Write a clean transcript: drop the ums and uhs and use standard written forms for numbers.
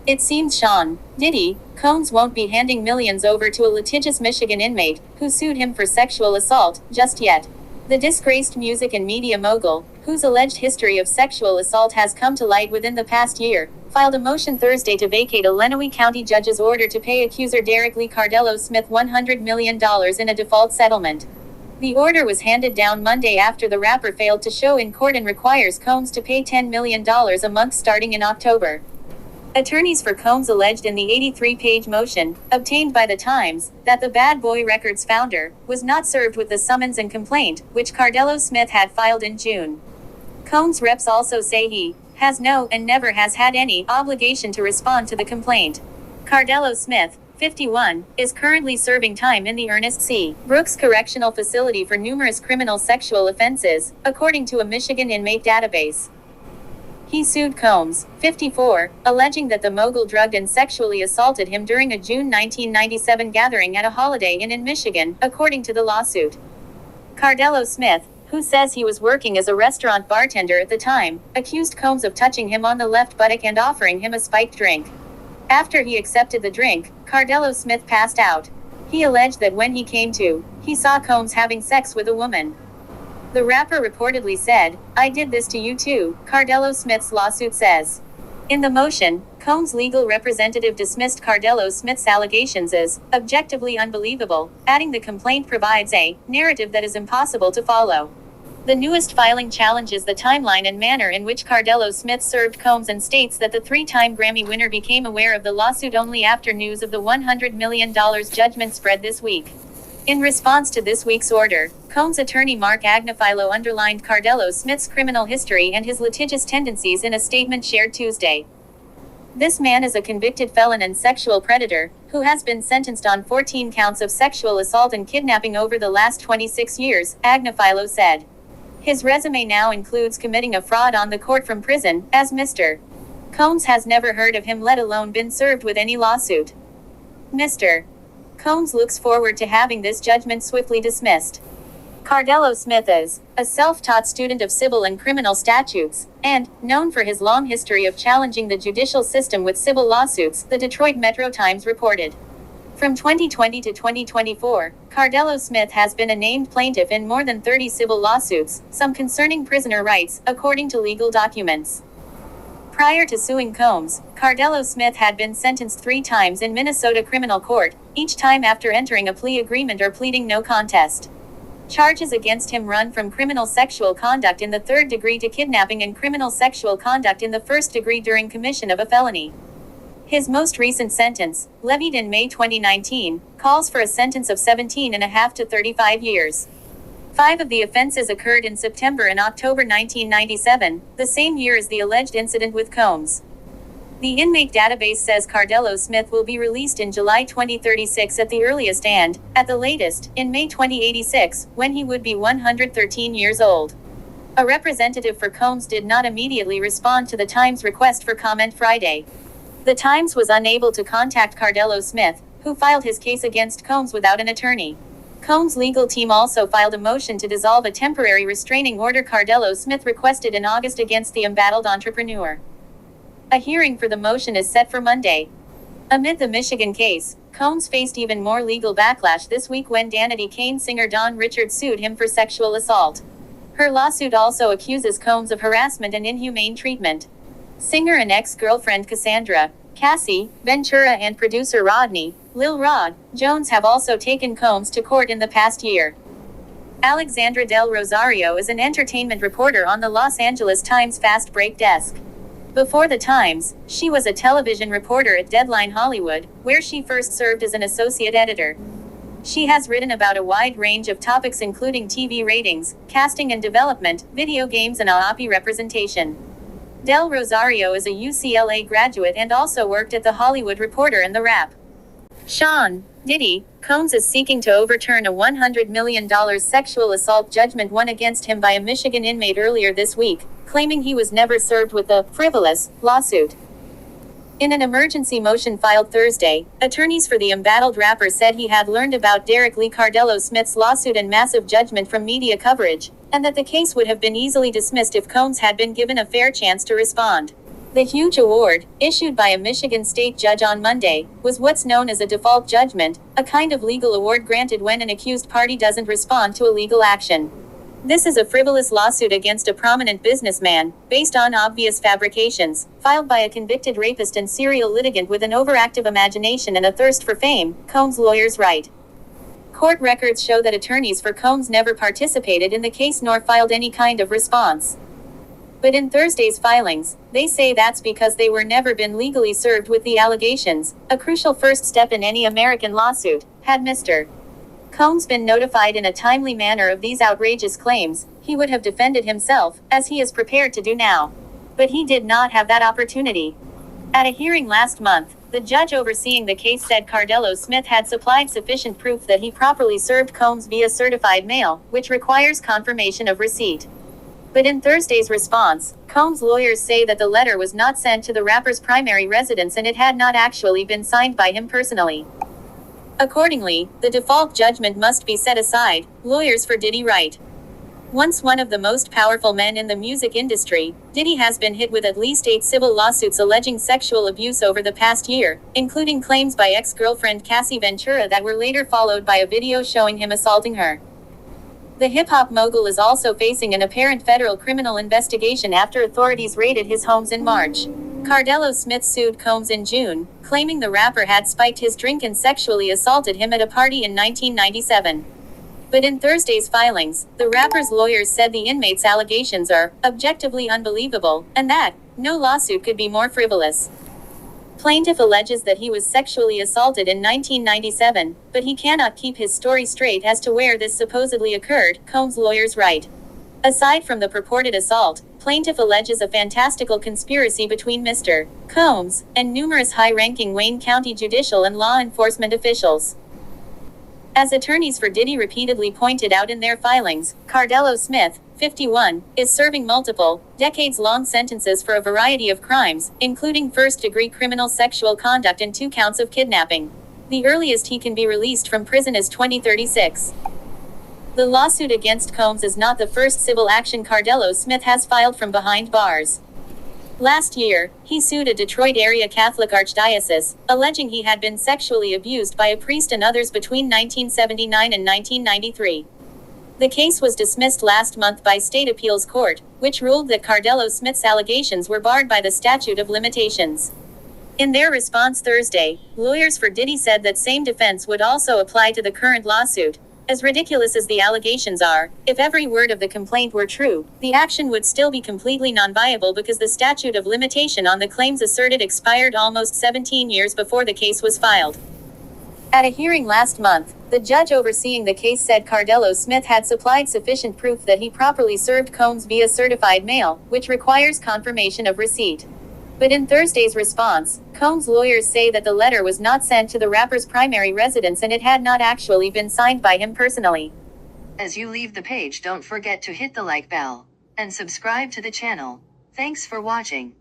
It seems Sean Diddy Combs won't be handing millions over to a litigious Michigan inmate who sued him for sexual assault just yet. The disgraced music and media mogul, whose alleged history of sexual assault has come to light within the past year, filed a motion Thursday to vacate a Lenawee County judge's order to pay accuser Derek Lee Cardello Smith $100 million in a default settlement. The order was handed down Monday after the rapper failed to show in court and requires Combs to pay $10 million a month starting in October. Attorneys for Combs alleged in the 83-page motion, obtained by The Times, that the Bad Boy Records founder was not served with the summons and complaint, which Cardello Smith had filed in June. Combs' reps also say he has no and never has had any obligation to respond to the complaint. Cardello Smith, 51, is currently serving time in the Ernest C. Brooks Correctional Facility for numerous criminal sexual offenses, according to a Michigan inmate database. He sued Combs, 54, alleging that the mogul drugged and sexually assaulted him during a June 1997 gathering at a Holiday Inn in Michigan, according to the lawsuit. Cardello Smith, who says he was working as a restaurant bartender at the time, accused Combs of touching him on the left buttock and offering him a spiked drink. After he accepted the drink, Cardello Smith passed out. He alleged that when he came to, he saw Combs having sex with a woman. The rapper reportedly said, "I did this to you too," Cardello Smith's lawsuit says. In the motion, Combs' legal representative dismissed Cardello Smith's allegations as objectively unbelievable, adding the complaint provides a narrative that is impossible to follow. The newest filing challenges the timeline and manner in which Cardello Smith served Combs and states that the three-time Grammy winner became aware of the lawsuit only after news of the $100 million judgment spread this week. In response to this week's order, Combs' attorney Mark Agnifilo underlined Cardello Smith's criminal history and his litigious tendencies in a statement shared Tuesday. "This man is a convicted felon and sexual predator, who has been sentenced on 14 counts of sexual assault and kidnapping over the last 26 years, Agnifilo said. His resume now includes committing a fraud on the court from prison, as Mr. Combs has never heard of him, let alone been served with any lawsuit. Mr. Combs looks forward to having this judgment swiftly dismissed." Cardello Smith is a self-taught student of civil and criminal statutes, and known for his long history of challenging the judicial system with civil lawsuits, the Detroit Metro Times reported. From 2020 to 2024, Cardello Smith has been a named plaintiff in more than 30 civil lawsuits, some concerning prisoner rights, according to legal documents. Prior to suing Combs, Cardello Smith had been sentenced 3 times in Minnesota criminal court, each time after entering a plea agreement or pleading no contest. Charges against him run from criminal sexual conduct in the 3rd degree to kidnapping and criminal sexual conduct in the 1st degree during commission of a felony. His most recent sentence, levied in May 2019, calls for a sentence of 17.5 to 35 years. 5 of the offenses occurred in September and October 1997, the same year as the alleged incident with Combs. The inmate database says Cardello Smith will be released in July 2036 at the earliest and, at the latest, in May 2086, when he would be 113 years old. A representative for Combs did not immediately respond to the Times' request for comment Friday. The Times was unable to contact Cardello Smith, who filed his case against Combs without an attorney. Combs' legal team also filed a motion to dissolve a temporary restraining order Cardello Smith requested in August against the embattled entrepreneur. A hearing for the motion is set for Monday. Amid the Michigan case, Combs faced even more legal backlash this week when Danity Kane singer Dawn Richards sued him for sexual assault. Her lawsuit also accuses Combs of harassment and inhumane treatment. Singer and ex-girlfriend Cassandra, Cassie, Ventura and producer Rodney, Lil Rod, Jones have also taken Combs to court in the past year. Alexandra Del Rosario is an entertainment reporter on the Los Angeles Times Fast Break desk. Before the Times, she was a television reporter at Deadline Hollywood, where she first served as an associate editor. She has written about a wide range of topics including TV ratings, casting and development, video games and AAPI representation. Del Rosario is a UCLA graduate and also worked at The Hollywood Reporter and The Wrap. Sean Diddy Combs is seeking to overturn a $100 million sexual assault judgment won against him by a Michigan inmate earlier this week, claiming he was never served with the frivolous lawsuit. In an emergency motion filed Thursday, attorneys for the embattled rapper said he had learned about Derek Lee Cardello Smith's lawsuit and massive judgment from media coverage, and that the case would have been easily dismissed if Combs had been given a fair chance to respond. The huge award, issued by a Michigan state judge on Monday, was what's known as a default judgment, a kind of legal award granted when an accused party doesn't respond to a legal action. This is a frivolous lawsuit against a prominent businessman, based on obvious fabrications, filed by a convicted rapist and serial litigant with an overactive imagination and a thirst for fame, Combs' lawyers write. Court records show that attorneys for Combs never participated in the case nor filed any kind of response. But in Thursday's filings, they say that's because they were never been legally served with the allegations, a crucial first step in any American lawsuit. Had Mr. Combs been notified in a timely manner of these outrageous claims, he would have defended himself, as he is prepared to do now. But he did not have that opportunity. At a hearing last month, the judge overseeing the case said Cardello Smith had supplied sufficient proof that he properly served Combs via certified mail, which requires confirmation of receipt. But in Thursday's response, Combs' lawyers say that the letter was not sent to the rapper's primary residence and it had not actually been signed by him personally. Accordingly, the default judgment must be set aside, lawyers for Diddy write. Once one of the most powerful men in the music industry, Diddy has been hit with at least 8 civil lawsuits alleging sexual abuse over the past year, including claims by ex-girlfriend Cassie Ventura that were later followed by a video showing him assaulting her. The hip-hop mogul is also facing an apparent federal criminal investigation after authorities raided his homes in March. Cardello Smith sued Combs in June, claiming the rapper had spiked his drink and sexually assaulted him at a party in 1997. But in Thursday's filings, the rapper's lawyers said the inmate's allegations are objectively unbelievable, and that no lawsuit could be more frivolous. Plaintiff alleges that he was sexually assaulted in 1997, but he cannot keep his story straight as to where this supposedly occurred, Combs' lawyers write. Aside from the purported assault, plaintiff alleges a fantastical conspiracy between Mr. Combs and numerous high-ranking Wayne County judicial and law enforcement officials. As attorneys for Diddy repeatedly pointed out in their filings, Cardello Smith, 51, is serving multiple, decades-long sentences for a variety of crimes, including first-degree criminal sexual conduct and 2 counts of kidnapping. The earliest he can be released from prison is 2036. The lawsuit against Combs is not the first civil action Cardello Smith has filed from behind bars. Last year, he sued a Detroit-area Catholic archdiocese, alleging he had been sexually abused by a priest and others between 1979 and 1993. The case was dismissed last month by State Appeals Court, which ruled that Cardello Smith's allegations were barred by the statute of limitations. In their response Thursday, lawyers for Diddy said that same defense would also apply to the current lawsuit. As ridiculous as the allegations are, if every word of the complaint were true, the action would still be completely non-viable because the statute of limitation on the claims asserted expired almost 17 years before the case was filed. At a hearing last month, the judge overseeing the case said Cardello Smith had supplied sufficient proof that he properly served Combs via certified mail, which requires confirmation of receipt. But in Thursday's response, Combs' lawyers say that the letter was not sent to the rapper's primary residence and it had not actually been signed by him personally. As you leave the page, don't forget to hit the like bell and subscribe to the channel. Thanks for watching.